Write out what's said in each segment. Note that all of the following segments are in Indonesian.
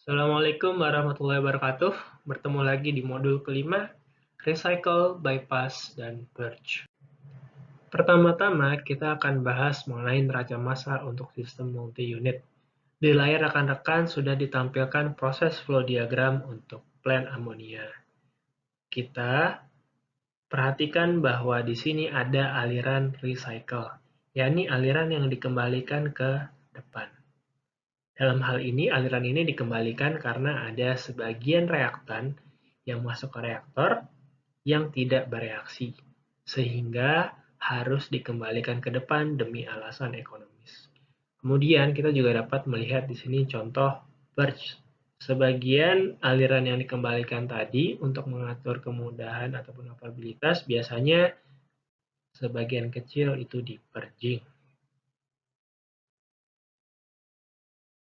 Assalamualaikum warahmatullahi wabarakatuh. Bertemu lagi di modul kelima, Recycle, Bypass, dan Purge. Pertama-tama, kita akan bahas mengenai neraca massal untuk sistem multi-unit. Di layar rekan-rekan sudah ditampilkan proses flow diagram untuk plant amonia. Kita perhatikan bahwa di sini ada aliran recycle, yakni aliran yang dikembalikan ke depan. Dalam hal ini, aliran ini dikembalikan karena ada sebagian reaktan yang masuk ke reaktor yang tidak bereaksi, sehingga harus dikembalikan ke depan demi alasan ekonomis. Kemudian kita juga dapat melihat di sini contoh purge. Sebagian aliran yang dikembalikan tadi untuk mengatur kemudahan ataupun kapabilitas biasanya sebagian kecil itu di purging.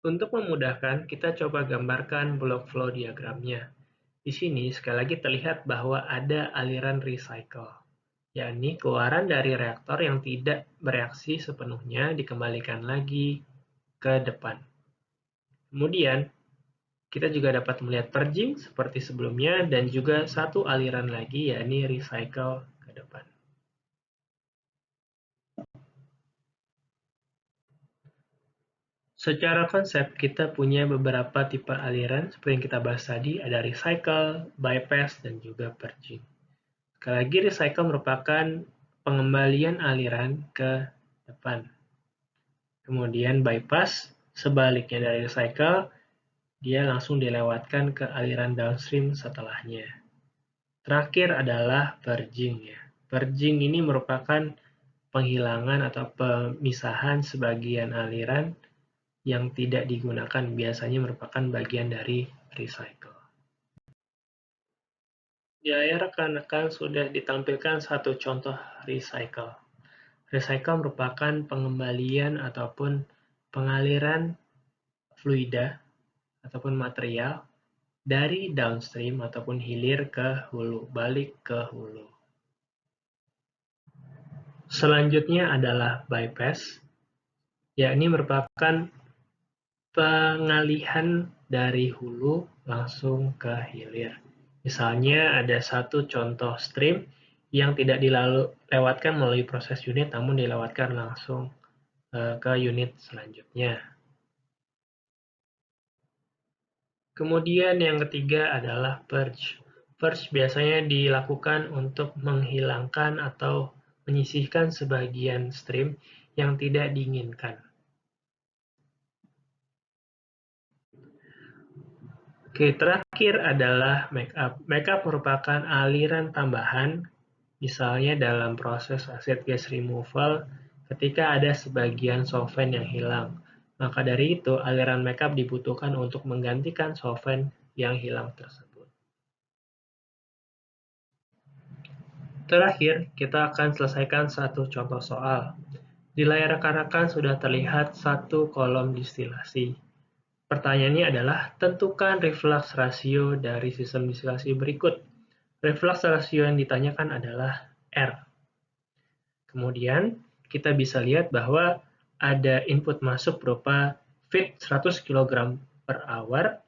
Untuk memudahkan, kita coba gambarkan block flow diagramnya. Di sini sekali lagi terlihat bahwa ada aliran recycle, yakni keluaran dari reaktor yang tidak bereaksi sepenuhnya dikembalikan lagi ke depan. Kemudian, kita juga dapat melihat purging seperti sebelumnya dan juga satu aliran lagi yakni recycle ke depan. Secara konsep, kita punya beberapa tipe aliran seperti yang kita bahas tadi, ada recycle, bypass, dan juga purging. Sekali lagi, recycle merupakan pengembalian aliran ke depan. Kemudian bypass, sebaliknya dari recycle, dia langsung dilewatkan ke aliran downstream setelahnya. Terakhir adalah purging ya. Purging ini merupakan penghilangan atau pemisahan sebagian aliran yang tidak digunakan, biasanya merupakan bagian dari recycle. Ya, rekan-rekan sudah ditampilkan satu contoh recycle. Recycle merupakan pengembalian ataupun pengaliran fluida ataupun material dari downstream ataupun hilir ke hulu, balik ke hulu. Selanjutnya adalah bypass, yakni merupakan pengalihan dari hulu langsung ke hilir. Misalnya ada satu contoh stream yang tidak dilewatkan melalui proses unit, namun dilewatkan langsung ke unit selanjutnya. Kemudian yang ketiga adalah purge. Purge biasanya dilakukan untuk menghilangkan atau menyisihkan sebagian stream yang tidak diinginkan. Oke, terakhir adalah makeup. Makeup merupakan aliran tambahan, misalnya dalam proses acid gas removal ketika ada sebagian solvent yang hilang. Maka dari itu, aliran makeup dibutuhkan untuk menggantikan solvent yang hilang tersebut. Terakhir, kita akan selesaikan satu contoh soal. Di layar rekan-rekan sudah terlihat satu kolom distilasi. Pertanyaannya adalah, tentukan reflux rasio dari sistem distilasi berikut. Reflux rasio yang ditanyakan adalah R. Kemudian, kita bisa lihat bahwa ada input masuk berupa feed 100 kg per hour,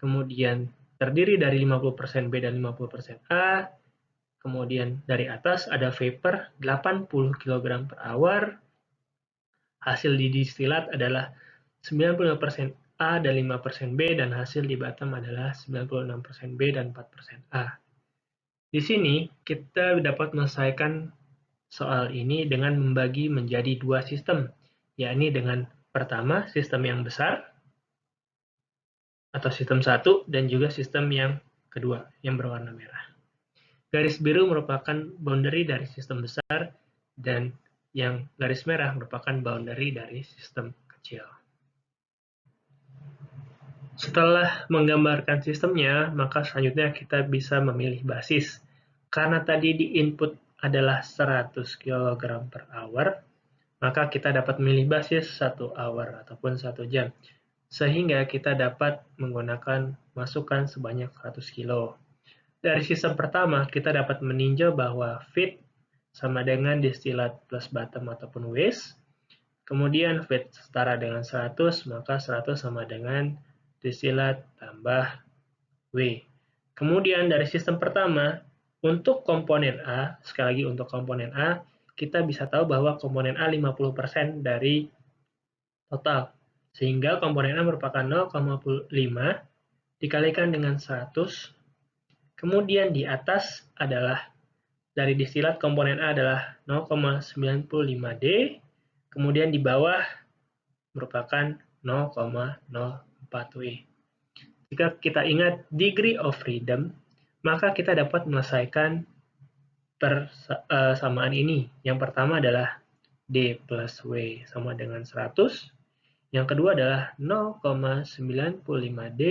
kemudian terdiri dari 50% B dan 50% A, kemudian dari atas ada vapor 80 kg per hour, hasil di distilat adalah 95% A dan 5% B, dan hasil di bottom adalah 96% B dan 4% A. Di sini kita dapat menyelesaikan soal ini dengan membagi menjadi dua sistem, yakni dengan pertama sistem yang besar atau sistem 1 dan juga sistem yang kedua yang berwarna merah. Garis biru merupakan boundary dari sistem besar dan yang garis merah merupakan boundary dari sistem kecil. Setelah menggambarkan sistemnya, maka selanjutnya kita bisa memilih basis. Karena tadi di input adalah 100 kg per hour, maka kita dapat memilih basis 1 hour ataupun 1 jam. Sehingga kita dapat menggunakan masukan sebanyak 100 kg. Dari sistem pertama, kita dapat meninjau bahwa feed sama dengan distilat plus bottom ataupun waste. Kemudian feed setara dengan 100, maka 100 sama dengan distilat tambah W. Kemudian dari sistem pertama, untuk komponen A, sekali lagi untuk komponen A, kita bisa tahu bahwa komponen A 50% dari total. Sehingga komponen A merupakan 0,5 dikalikan dengan 100. Kemudian di atas adalah dari distilat komponen A adalah 0,95D. Kemudian di bawah merupakan 0,04W. Jika kita ingat degree of freedom, maka kita dapat menyelesaikan persamaan ini. Yang pertama adalah D plus W sama dengan 100. Yang kedua adalah 0,95D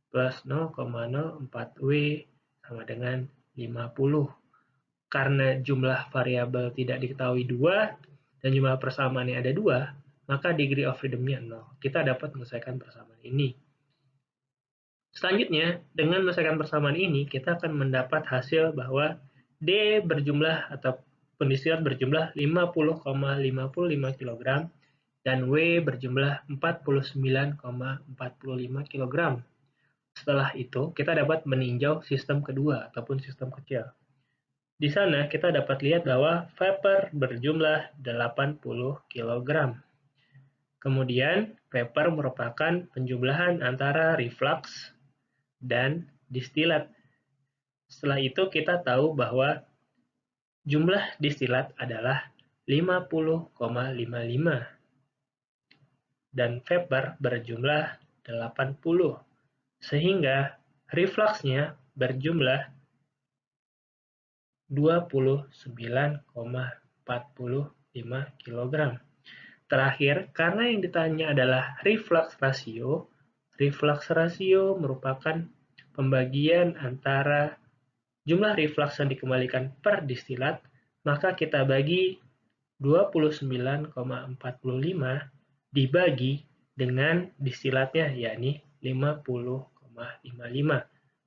plus 0,04W sama dengan 50. Karena jumlah variabel tidak diketahui 2 dan jumlah persamaannya ada 2, maka degree of freedom-nya 0. Kita dapat menyelesaikan persamaan ini. Selanjutnya, dengan menyelesaikan persamaan ini, kita akan mendapat hasil bahwa D berjumlah atau pendistilat berjumlah 50,55 kg dan W berjumlah 49,45 kg. Setelah itu, kita dapat meninjau sistem kedua ataupun sistem kecil. Di sana kita dapat lihat bahwa vapor berjumlah 80 kg. Kemudian, vapor merupakan penjumlahan antara reflux dan distilat. Setelah itu kita tahu bahwa jumlah distilat adalah 50,55 dan vapor berjumlah 80, sehingga refluxnya berjumlah 29,45 kg. Terakhir, karena yang ditanya adalah reflux ratio merupakan pembagian antara jumlah reflux yang dikembalikan per distilat, maka kita bagi 29,45 dibagi dengan distilatnya, yakni 50,55.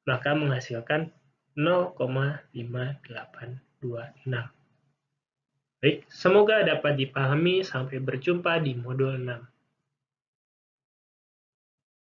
Maka menghasilkan 0,5826. Baik, semoga dapat dipahami. Sampai berjumpa di modul 6.